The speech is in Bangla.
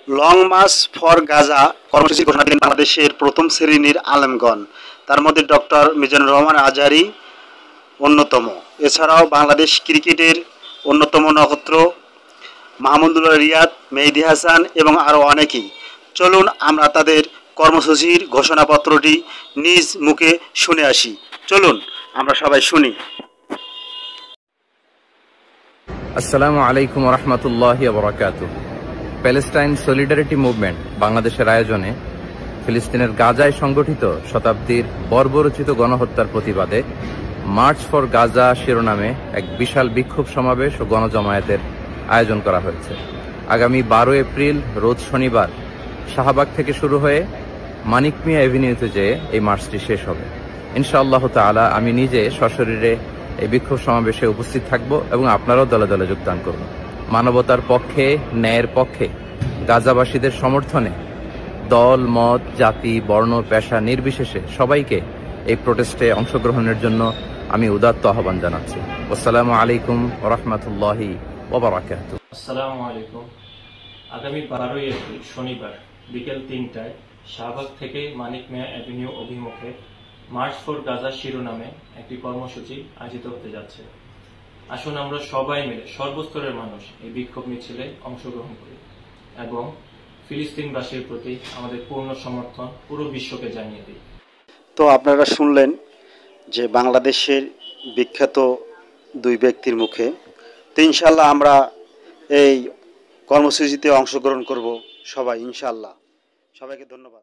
লং মার্চ ফর গাজা কর্মসূচি ঘোষণা দিলেন বাংলাদেশের প্রথম শ্রেণীর আলেমগণ। তার মধ্যে ডক্টর মিজানুর রহমান আজহারী অন্যতম। এছাড়াও বাংলাদেশ ক্রিকেটের অন্যতম নক্ষত্র মাহমুদুল্লাহ রিয়াদ, মেহেদী হাসান এবং আরও অনেকেই। চলুন আমরা তাদের কর্মসূচির ঘোষণাপত্রটি নিজ মুখে শুনে আসি। চলুন আমরা সবাই শুনি। আসসালামু আলাইকুম রহমতুল্লাহি ওয়া বারাকাতুহু। প্যালেস্টাইন সলিডারিটি মুভমেন্ট বাংলাদেশের আয়োজনে ফিলিস্তিনের গাজায় সংগঠিত শতাব্দীর বর্বরোচিত গণহত্যার প্রতিবাদে মার্চ ফর গাজা শিরোনামে এক বিশাল বিক্ষোভ সমাবেশ ও গণজমায়েতের আয়োজন করা হয়েছে। আগামী 12 এপ্রিল রোজ শনিবার শাহবাগ থেকে শুরু হয়ে মানিক মিয়া এভিনিউতে যেয়ে এই মার্চটি শেষ হবে। ইনশাআল্লাহ তাআলা আমি নিজে সশরীরে এই বিক্ষোভ সমাবেশে উপস্থিত থাকব এবং আপনারাও দলে দলে যোগদান করুন। মানবতার পক্ষে, ন্যায়ের পক্ষে গাজাবাসীদের সমর্থনে দল, মত, জাতি, বর্ণ, পেশা নির্বিশেষে সবাইকে এই প্রোটেস্টে অংশগ্রহণের জন্য আমি উদাত্ত আহ্বান জানাচ্ছি। আসসালামু আলাইকুম ওয়া রাহমাতুল্লাহি ওয়া বারাকাতুহু। আসসালামু আলাইকুম। আগামী 12 এপ্রিল শনিবার বিকেল 3টায় শাহবাগ থেকে মানিক মিয়া অ্যাভিনিউ অভিমুখে মার্চ ফর গাজা শিরোনামে একটি কর্মসূচি আয়োজিত হতে যাচ্ছে। আসুন আমরা সবাই মিলে সর্বস্তরের মানুষ এই বিক্ষোভ মিছিলে অংশগ্রহণ করি এবং ফিলিস্তিনবাসীর প্রতি আমাদের পূর্ণ সমর্থন পুরো বিশ্বকে জানিয়ে দিই। তো আপনারা শুনলেন যে বাংলাদেশের বিখ্যাত দুই ব্যক্তির মুখে। তো ইনশাল্লাহ আমরা এই কর্মসূচিতে অংশগ্রহণ করব সবাই ইনশাল্লাহ। সবাইকে ধন্যবাদ।